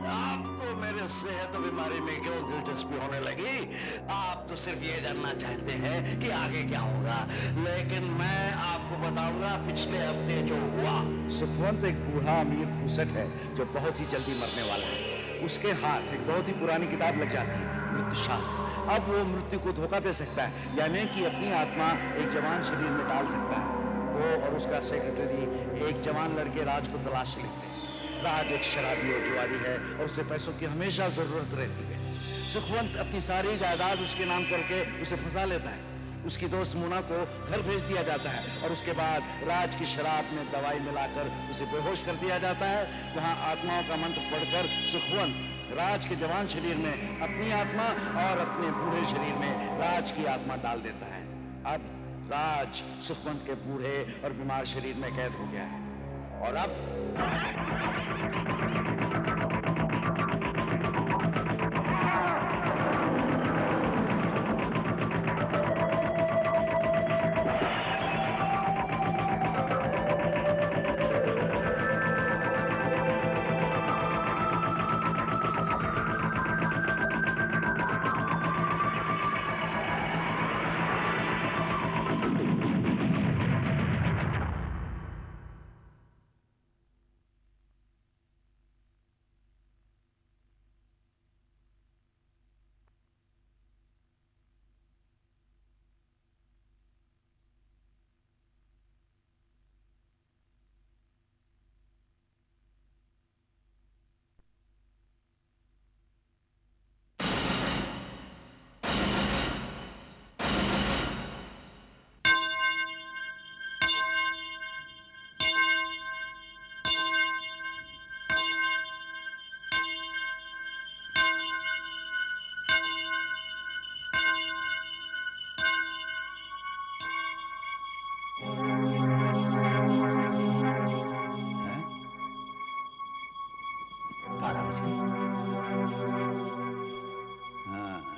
आपको मेरे सेहत बीमारी में क्यों दिलचस्पी होने लगी? आप तो सिर्फ ये जानना चाहते हैं कि आगे क्या होगा, लेकिन मैं आपको बताऊंगा पिछले हफ्ते जो हुआ। सुखवंत एक बूढ़ा अमीर फूसट है जो बहुत ही जल्दी मरने वाला है। उसके हाथ एक बहुत ही पुरानी किताब लग जाती है, मृत्यु शास्त्र। अब वो मृत्यु को धोखा दे सकता है, यानी कि अपनी आत्मा एक जवान शरीर में डाल सकता है। वो और उसका सेक्रेटरी एक जवान लड़के राज को तलाश लेते हैं। राज एक शराबी और जुआरी है और उसे पैसों की हमेशा जरूरत रहती है। सुखवंत अपनी सारी जायदाद उसके नाम करके उसे फंसा लेता है। उसकी दोस्त मुना को घर भेज दिया जाता है और उसके बाद राज की शराब में दवाई मिलाकर उसे बेहोश कर दिया जाता है। वहां आत्माओं का मंत्र पढ़कर सुखवंत राज के जवान शरीर में अपनी आत्मा और अपने बूढ़े शरीर में राज की आत्मा डाल देता है। अब राज सुखवंत के बूढ़े और बीमार शरीर में कैद हो गया है। और अब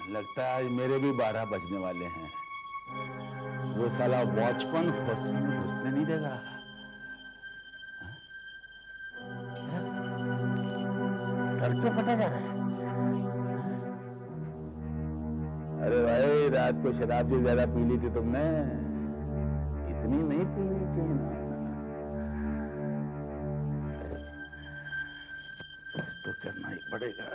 लगता है आज मेरे भी 12 बजने वाले हैं। वो साला वॉचमैन हॉस्टल में घुसने नहीं देगा। सर तो फटा जा रहा है। अरे भाई, रात को शराब जो ज्यादा पी ली थी तुमने, इतनी नहीं पीनी चाहिए ना। तो करना ही पड़ेगा।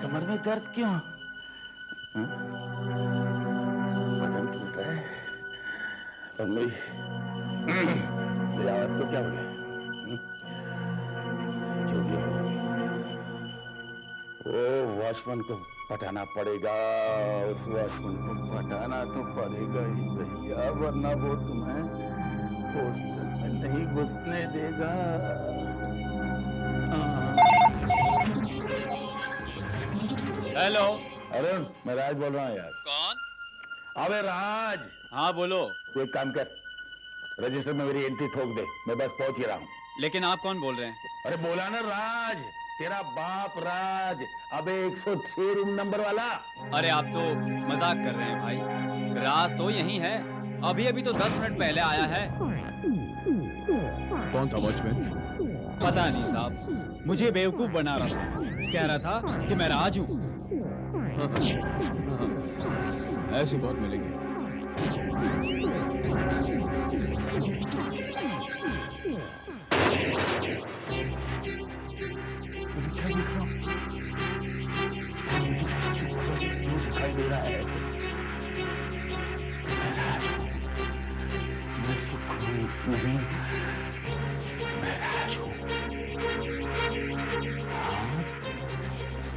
कमर में दर्द क्यों? बदन टूट रहा है और मेरी आवाज को क्या हो गया? जो भी हो, वो वॉचमैन को पटाना पड़ेगा। उस वॉचमैन को पटाना तो पड़ेगा ही भैया, वरना वो तुम्हें हॉस्टल में नहीं घुसने देगा। हेलो। अरुण, मैं राज बोल रहा हूँ यार। कौन? अबे राज। हाँ बोलो। तू एक काम कर, रजिस्टर में मेरी एंट्री ठोक दे, मैं बस पहुंच ही रहा हूँ। लेकिन आप कौन बोल रहे हैं? अरे बोला ना राज, तेरा बाप राज। अबे 106 रूम नंबर वाला। अरे आप तो मजाक कर रहे हैं भाई, राज तो यही है। अभी अभी तो 10 मिनट पहले आया है। कौन था वॉचमैन? पता नहीं साहब, मुझे बेवकूफ बना रहा था। कह रहा था कि मैं राज हूँ। ऐसे बहुत मिलेंगे। दिखाई दे रहा है। मैं सुखरूप नहीं, मैं राज हूँ। हाँ,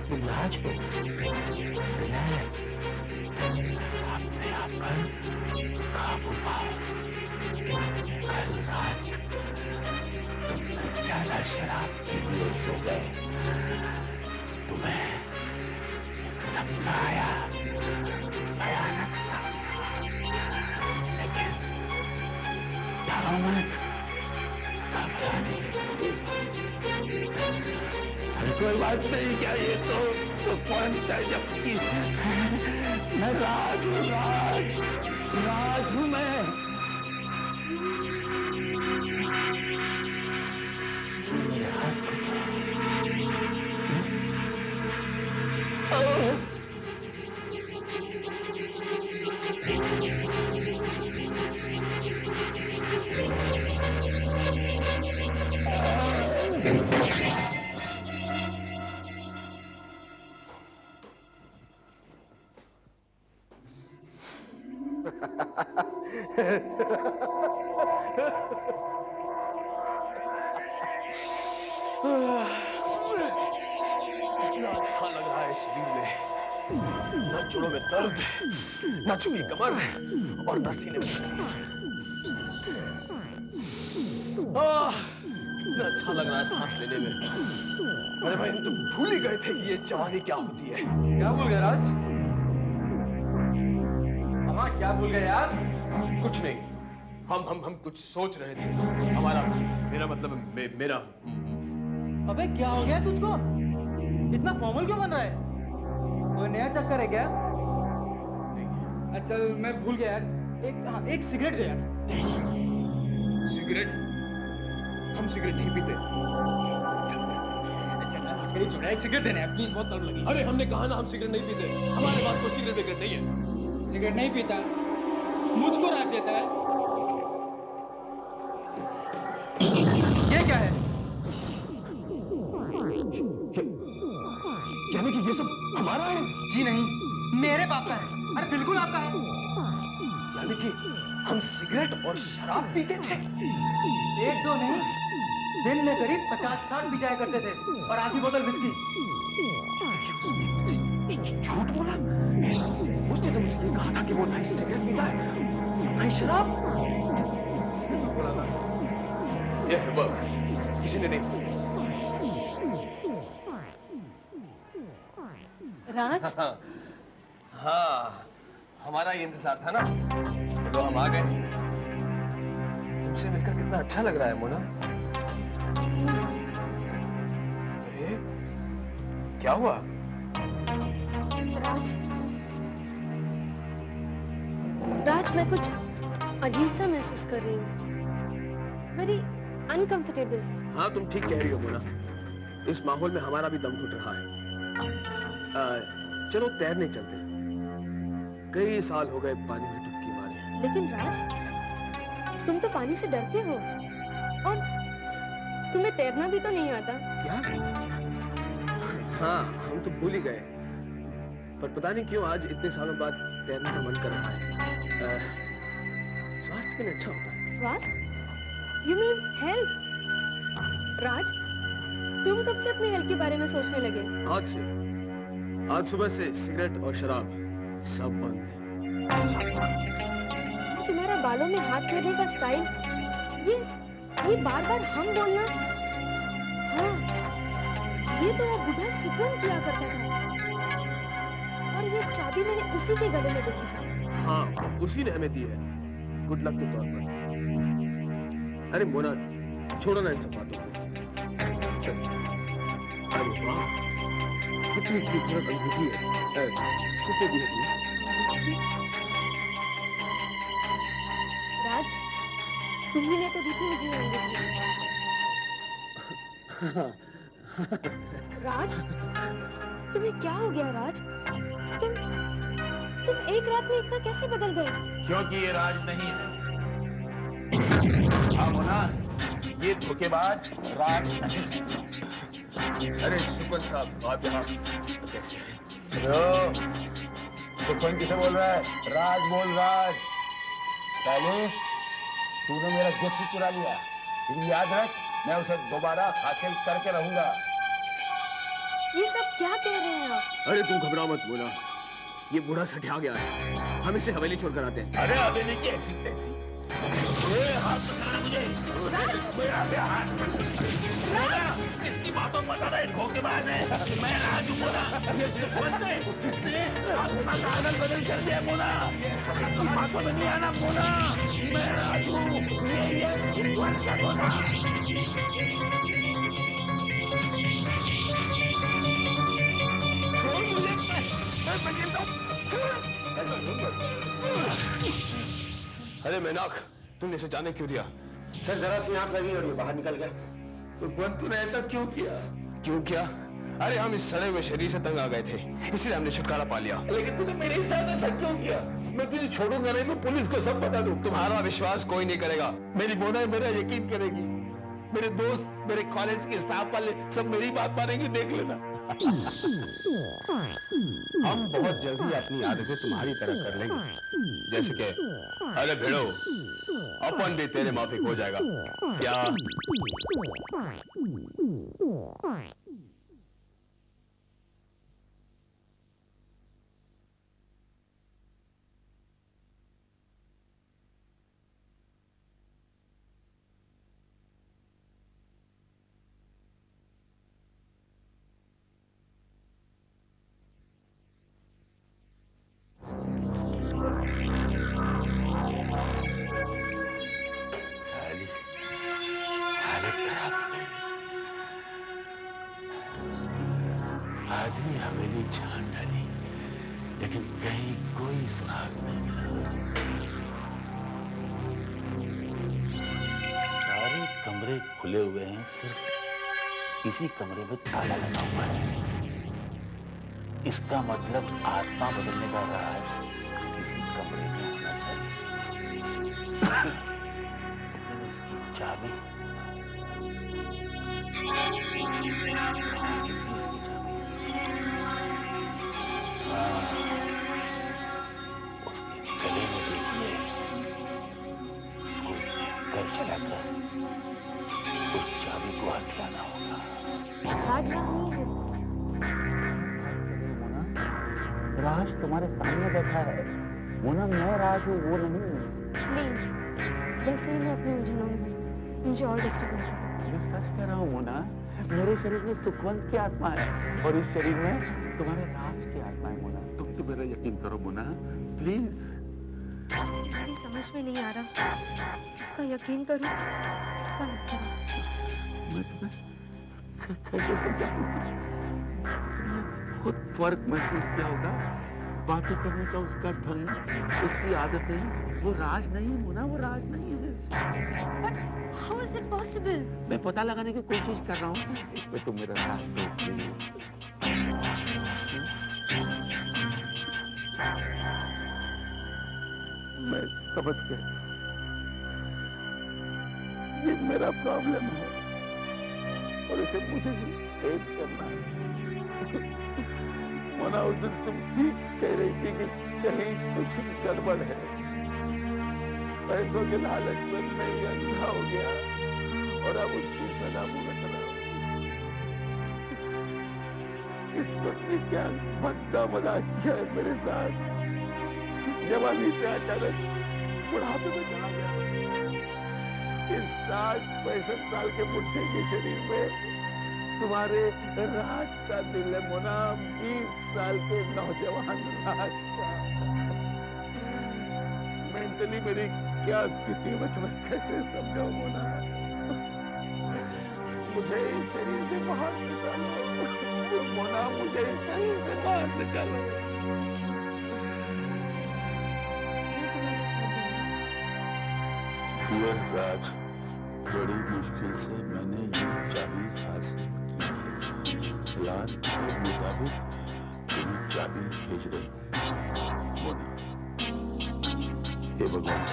तुम राज हो। रिलैक्स, अपने आप पर काबू पाओ। कल रात तुमने ज्यादा शराब पी लिए सो गए। तुम्हें एक सपना आया, भयानक सपना। लेकिन डरो मत, घबराने की। अरे कोई बात नहीं, क्या ये तो पॉइंट है जबकि मैं राज हूँ, राज हूँ मैं। मेरे हाथ को इतना अच्छा लग रहा है शरीर में, न जोड़ों में दर्द, न झुकी कमर और न सीने में तकलीफ। इतना अच्छा लग रहा है सांस लेने में। अरे भाई, हम तो भूल ही गए थे कि ये जवानी क्या होती है। क्या भूल गए राज? हाँ, क्या भूल गए यार? कुछ नहीं, हम कुछ सोच रहे थे। हमारा, मेरा मतलब मेरा। अबे क्या हो गया तुझको? इतना फॉर्मल क्यों बन रहा है? कोई नया चक्कर है क्या? अच्छा मैं भूल गया यार, एक सिगरेट दे यार। सिगरेट? हम सिगरेट नहीं पीते। अच्छा छोड़ा, एक सिगरेट देना है, प्लीज, बहुत तलब लगी। अरे हमने कहा ना, हम सिगरेट नहीं पीते। हमारे पास कोई सिगरेट विगरेट नहीं है। सिगरेट नहीं पीता, मुझको रख देता है। ये क्या है? यानी कि ये सब हमारा है? जी नहीं, मेरे बाप का है। अरे बिल्कुल आपका है। यानी कि हम सिगरेट और शराब पीते थे? एक दो नहीं, दिन में करीब 50-60 पी जाया करते थे, और आधी बोतल विस्की। झूठ बोला? उसने तो मुझे ये कहा था कि वो नाइस सिगरेट पीता है, नाइस शराब। झूठ बोला था। ये है वो, किसी ने नहीं। राज? हाँ, हमारा ये इंतजार था ना, चलो हम आ गए। तुमसे मिलकर कितना अच्छा लग रहा है मोना। अरे क्या हुआ? राज, मैं कुछ अजीब सा महसूस कर रही हूँ, वेरी अनकंफर्टेबल। हाँ, तुम ठीक कह रही हो मोना। इस माहौल में हमारा भी दम घुट रहा है। चलो तैरने चलते हैं। कई साल हो गए पानी में डुबकी मारे। लेकिन राज, तुम तो पानी से डरते हो, और तुम्हें तैरना भी तो नहीं आता। क्या? हाँ, हम तो भूल ही गए, पर पता नहीं क्यों आज इतने सालों बाद तैरने का मन कर रहा है। स्वास्थ्य के लिए अच्छा होता है। स्वास्थ्य? You mean health? राज, तुम कब से अपने हेल्थ के बारे में सोचने लगे? आज से, आज सुबह से सिगरेट और शराब सब बंद। तुम्हारा बालों में हाथ फेरने का स्टाइल, ये बार बार हम बोलना, हाँ, ये तो वो बुढ़ा सुकून किया करता था, और ये चाबी मैंने उसी के गले में देखी थी। हाँ, उसी ने हमें दी है, गुड लक के तौर पर। अरे मोना, छोड़ो ना इन सब बातों को। अरे वाह, कितनी खूबसूरत अंगूठी है। किसने दी है तुम्हें? राज, तुम्ही ने तो दी थी मुझे ये अंगूठी। राज, तुम्हें क्या हो गया राज? तुम एक रात में इतना कैसे बदल गए? क्योंकि ये राज नहीं है। हाँ मोना, ये धोखेबाज राज नहीं है। अरे सुपन साहब, आप यहाँ कैसे? हेलो, सुपन किसे बोल रहा है? राज बोल, राज। साले, तूने मेरा गिफ्ट चुरा लिया, लेकिन याद रख, मैं उसे दोबारा हासिल करके रहूंगा। ये सब क्या कह रहे हैं आप? अरे तुम घबरा मत मोना, ये बूढ़ा सठिया गया है, हम इसे हवेली छोड़कर आते हैं। अरे हवेली की ऐसी तैसी। हाथ पकड़ा मुझे। मेरा हाथ। इसकी बातों पता नहीं, धोखेबाज है। मैं राजू बोला। इसने अपना कागज बदल कर दिया मोना। इसकी बातों में नहीं आना मोना। मैं राजू, ये विश्वास का मोना। मेनाक, तुमने इसे जाने क्यों दिया? सर जरा सी आंख लगी और ये बाहर निकल गया। सुखवंत, तूने ऐसा क्यों किया? क्यों किया? अरे हम इस सड़े हुए शरीर से तंग आ गए थे, इसलिए हमने छुटकारा पा लिया। लेकिन तूने मेरे साथ ऐसा क्यों किया? मैं तुझे छोड़ूंगा नहीं, मैं पुलिस को सब बता दूं। तुम्हारा विश्वास कोई नहीं करेगा। मेरी मोना मेरा यकीन करेगी, मेरे दोस्त, मेरे कॉलेज के स्टाफ वाले सब मेरी बात मानेंगे, देख लेना। हम बहुत जल्दी अपनी आदतें तुम्हारी तरह कर लेंगे, जैसे कि अरे भिड़ो, अपन भी तेरे माफिक हो जाएगा क्या? आधी हवेली छान डाली, लेकिन कहीं कोई सुराग नहीं मिला। सारे कमरे खुले हुए हैं, सिर्फ इसी कमरे में ताला लगा हुआ है। इसका मतलब आत्मा बदलने का राज इसी कमरे में होना चाहिए। उसकी चाबी गले में देखिए, कोई चक्कर चलाकर उस चाबी को हाथ लाना होगा। राज नहीं है। मोना, राज तुम्हारे सामने बैठा है। मोना, मैं राज हूँ, वो नहीं। प्लीज, वैसे ही मैं अपनी उलझनों में हूँ, मुझे और डिस्टर्ब नहीं करो। मैं सच कह रहा हूँ मोना, मेरे शरीर में सुखवंत की आत्मा है और इस शरीर में तुम्हारे राज की आत्मा है। मोना, तुम तो मेरा यकीन करो मोना, प्लीज। मेरी समझ में नहीं आ रहा, किसका यकीन करूं, किसका न करूं। मैं तुम्हें कैसे समझाऊं? तुमने खुद फर्क महसूस किया होगा। बातें करने का उसका ढंग, उसकी आदतें, वो राज नहीं है मोना, वो राज नहीं है। But how is it possible? मैं पता लगाने की कोशिश कर रहा हूँ, इसमें तुम मेरा साथ दो प्लीज। मैं समझ गया, ये मेरा प्रॉब्लम है और इसे मुझे ही फेस करना है। मोना, उस दिन तुम ठीक कह रही थी कि कहीं कुछ गड़बड़ है। पैसों के लालच में मैं ये अंधा हो गया और अब उसकी सजा भुगत रहा हूं। किस्मत ने क्या भद्दा मजाक किया है मेरे साथ। जवानी से अचानक बुढ़ापे में चला गया। इस 60-65 साल के बुढ़े के शरीर में तुम्हारे राज का दिल है मोना, 20 साल के नौजवान राज का। मेंटली मेरी क्या स्थिति है, मैं कैसे समझाऊं मोना? मुझे इस शरीर से बाहर निकालो मोना, मुझे इस शरीर से बाहर निकालो। अच्छा, मैं तुम्हारे साथ दूंगी। राज, बड़ी मुश्किल से मैंने ये चाबी हासिल की है। प्लान के मुताबिक तुम्हें चाबी भेज रही मोना। हे भगवान,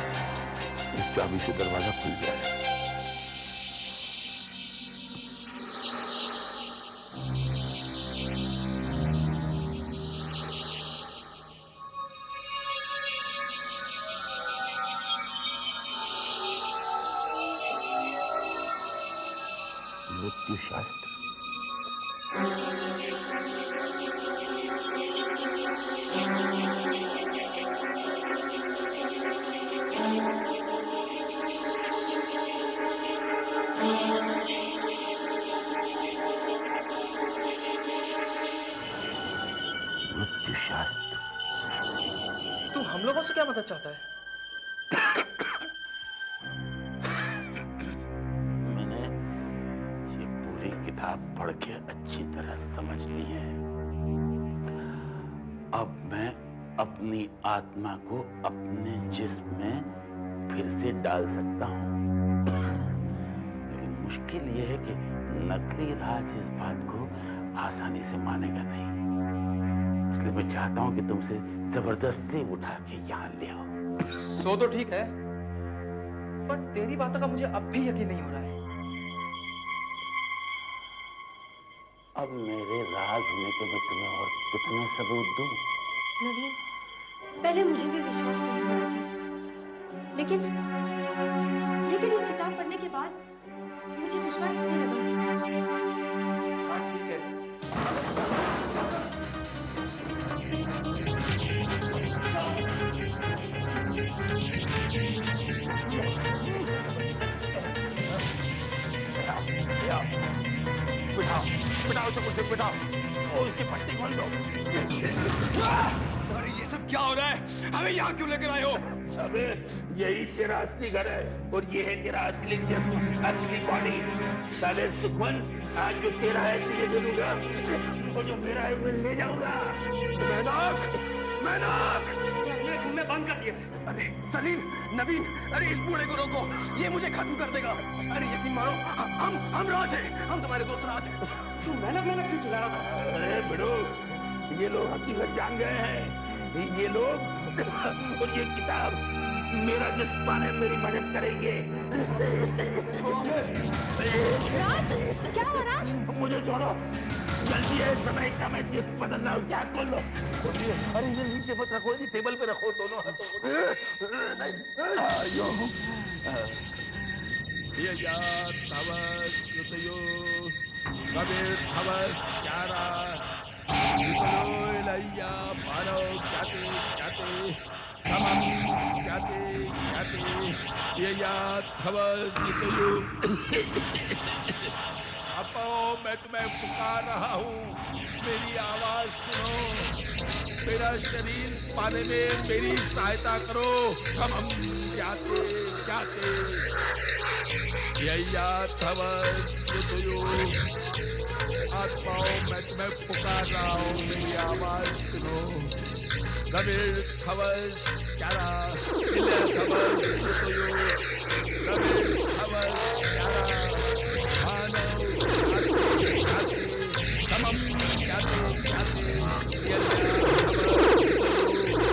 इस चाबी से दरवाजा खुल जाए। मृत्यु शास्त्र। मृत्यु शास्त्र। तू हम लोगों से क्या मदद चाहता है? मैंने ये पूरी किताब पढ़ के अच्छी तरह समझ ली है। अब मैं अपनी आत्मा को अपने जिस्म में फिर से डाल सकता हूँ, लेकिन मुश्किल यह है कि नकली राज इस बात को आसानी से मानेगा नहीं। इसलिए मैं चाहता हूँ कि तुमसे जबरदस्ती उठा के यहाँ ले आओ। सो तो ठीक है, पर तेरी बातों का मुझे अब भी यकीन नहीं हो रहा है। अब मेरे राज होने के मैं तुम्हें और कितने सबूत दूं? नवीन, पहले मुझे भी विश्वास नहीं हो रहा था, लेकिन ये किताब पढ़ने के बाद मुझे विश्वास होने लगा। हाँ ठीक है। बिठाओ बिठाओ तो कुछ बिठाओ और उसकी पट्टी खोल दो। अरे ये सब क्या हो रहा है? हमें यहाँ क्यों लेकर आए हो? अबे यही तेरा असली घर है और ये है तेरा असली जिस्म, असली बॉडी। साले सुखवन, आज जो तेरा है इसलिए दे दूंगा और जो मेरा है मैं ले जाऊंगा। मैनाक, तुमने बंद कर दिया। अरे सलीम, नवीन, अरे इस बूढ़े को रोको, ये मुझे खत्म कर देगा। अरे यकीन मानो, हम राज हैं, हम तुम्हारे दोस्त राज हैं। तू मैनक क्यों चिल्ला रहा था? अरे बिड़ो, ये लोग हकीकत जान गए हैं। ये लोग और ये किताब मेरा जिस्म पाने में मेरी मदद करेंगे। राज, क्या हुआ राज? मुझे छोड़ो, जल्दी है, समय का मैं जिस्म बदलना है, उसके हाथ खोल लो। अरे ये नीचे मत रखो, ये टेबल पे रखो दोनों हाथों को। ये याद तवस युतयो कबीर तवस चारा युतयो इलैया पारो जाते जाते तमम जाते जाते ये याद तवस युतयो अपो मैं तुम्हें पुकार रहा हूँ, मेरी आवाज सुनो, मेरा शरीर पाने में मेरी सहायता करो। तमम जाते जाते यया तवस युतयो आत्माओं मैं तुम्हें पुकार रहा हूँ, मेरी आवाज सुनो। रविर खवस चारा इल्या खवस युतयो रविर खवस चारा मानव जाते जाते समम जाते जाते यल्या खवस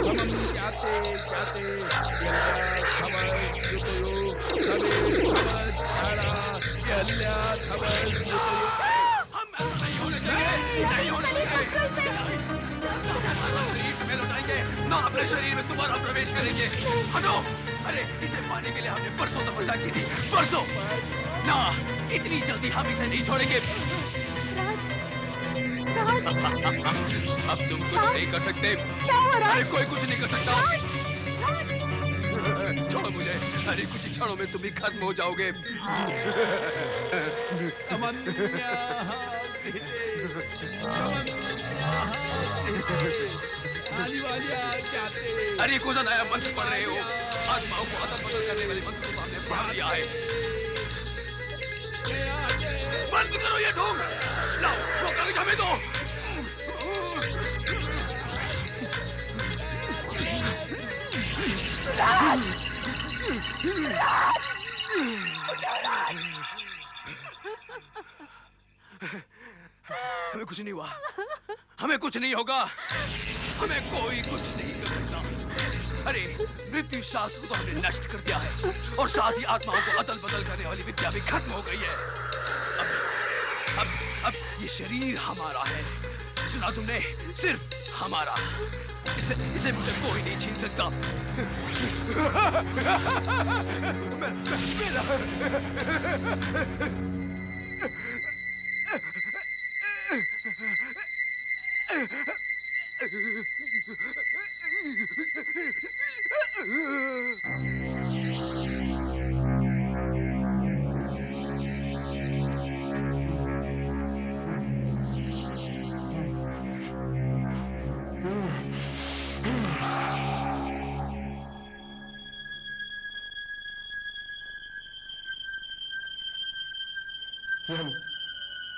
समम जाते जाते यल्या खवस युतयो रविर खवस चारा यल्या खवस युतयो। नहीं होने चाहिए, नहीं होने चाहिए। शरीर में लौटाएंगे, ना अपने शरीर में दोबारा प्रवेश करेंगे। हटो! अरे इसे पाने के लिए हमने परसों तपस्या की थी, परसों। ना, इतनी जल्दी हम इसे नहीं छोड़ेंगे। राज, अब तुम कुछ नहीं कर सकते। क्या हुआ राज? अरे कोई कुछ नहीं कर सकता। छोड़ो मुझे, अरे कुछ ही क्षणों में तुम भी खत्म हो जाओगे। अरे कौन सा नया मंत्र पढ़ रहे हो? आत्माओं को अदल बदल करने वाले मंत्र को हमने पढ़ लिया है। बंद करो ये ढोंग! लाओ, वो कागज हमें दो। हमें कुछ नहीं हुआ, हमें कुछ नहीं होगा, हमें कोई कुछ नहीं कर सकता। अरे मृत्यु शास्त्र को तो हमने नष्ट कर दिया है और साथ ही आत्माओं को अदल बदल करने वाली विद्या भी खत्म हो गई है। अब ये शरीर हमारा है, सुना तुमने? सिर्फ हमारा। इसे मुझे कोई नहीं छीन सकता।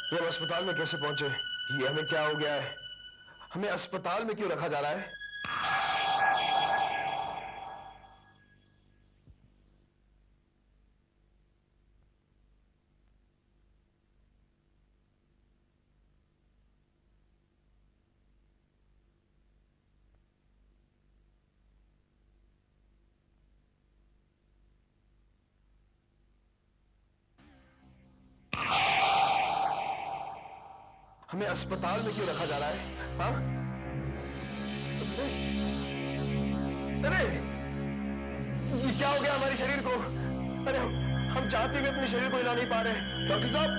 ये हम अस्पताल में कैसे पहुंचे? ये हमें क्या हो गया है? हमें अस्पताल में क्यों रखा जा रहा है? हमें अस्पताल में क्यों रखा जा रहा है? हाँ? अरे ये क्या हो गया हमारे शरीर को? अरे हम चाहते हुए अपने शरीर को हिला नहीं पा रहे। डॉक्टर साहब,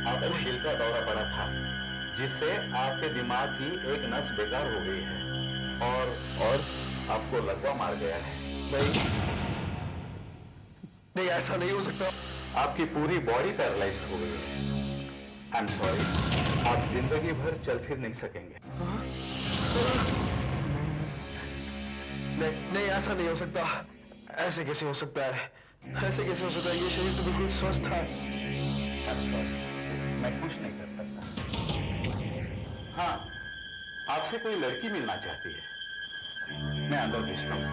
आपको दिल का दौरा पड़ा था, जिससे आपके दिमाग की एक नस बेकार हो गई है और आपको लकवा मार गया है। नहीं, ऐसा नहीं हो सकता। आपकी पूरी बॉडी पैरालाइज्ड हो गई है। आई एम सॉरी, आप जिंदगी भर चल फिर नहीं सकेंगे। नहीं, ऐसा नहीं हो सकता। ऐसे कैसे हो सकता है? ऐसे कैसे हो सकता है? ये शरीर तो बिल्कुल स्वस्थ है। आई एम सॉरी, मैं कुछ नहीं कर सकता। हाँ, आपसे कोई लड़की मिलना चाहती है, मैं अंदर भेजता हूँ।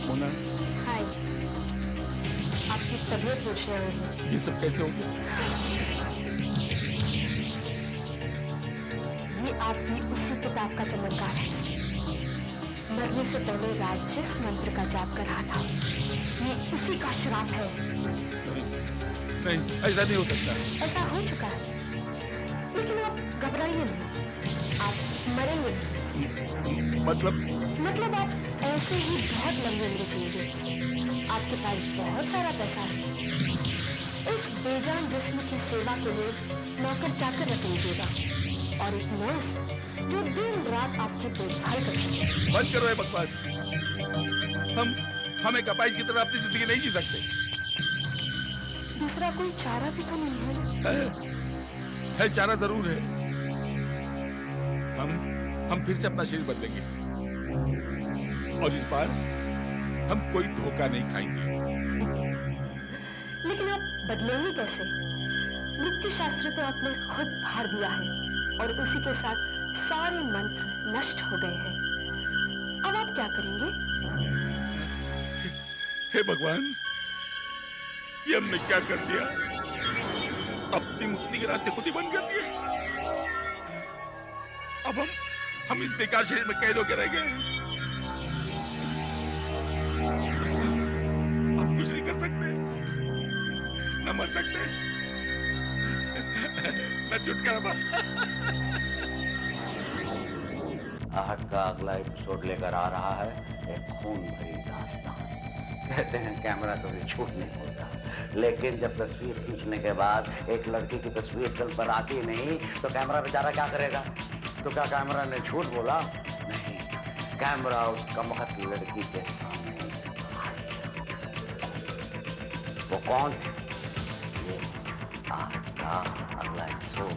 मोना, हाय, आपकी तबीयत पूछने आई हूँ। ये सब कैसे हो गया? ये आपकी उसी किताब का चमत्कार है। मरने से पहले राज जिस मंत्र का जाप कर रहा था, ये उसी का श्राप है। नहीं, ऐसा नहीं हो सकता। ऐसा हो चुका है, लेकिन आप घबराइए नहीं, आप मरेंगे नहीं। मतलब आप ऐसे ही बहुत लंबे लंबे जिएंगे। आपके पास बहुत सारा पैसा है। इस बेजान जिस्म की सेवा के लिए नौकर चाकर रख लीजिएगा और एक नर्स जो दिन रात आपकी देखभाल कर सके। बंद करो ये बकवास। हम एक अपाहिज की तरह अपनी जिंदगी नहीं जी सकते। दूसरा कोई चारा भी तो नहीं है। है चारा जरूर है। हम फिर से अपना शरीर बदलेंगे और इस बार हम कोई धोखा नहीं खाएंगे। लेकिन आप बदलेंगे कैसे? मृत्यु शास्त्र तो आपने खुद फाड़ दिया है और उसी के साथ सारे मंत्र नष्ट हो गए हैं। अब आप क्या करेंगे? हे भगवान, ये हमने क्या कर दिया? अपनी मुक्ति के रास्ते खुद ही बंद कर दिए। अब हम इस बेकार शरीर में कैद होकर रह गए। अब कुछ नहीं कर सकते, न मर सकते, न छुटकारा पा। आहट का अगला एपिसोड लेकर आ रहा है एक खून भरी दास्तान। कहते हैं कैमरा कभी झूठ नहीं बोलता, लेकिन जब तस्वीर खींचने के बाद एक लड़की की तस्वीर फिल्म पर आती नहीं तो कैमरा बेचारा क्या करेगा? तो क्या कैमरा ने झूठ बोला? नहीं, कैमरा उस कमबख्त लड़की के सामने वो कौन थी? ये आहट का अगला एपिसोड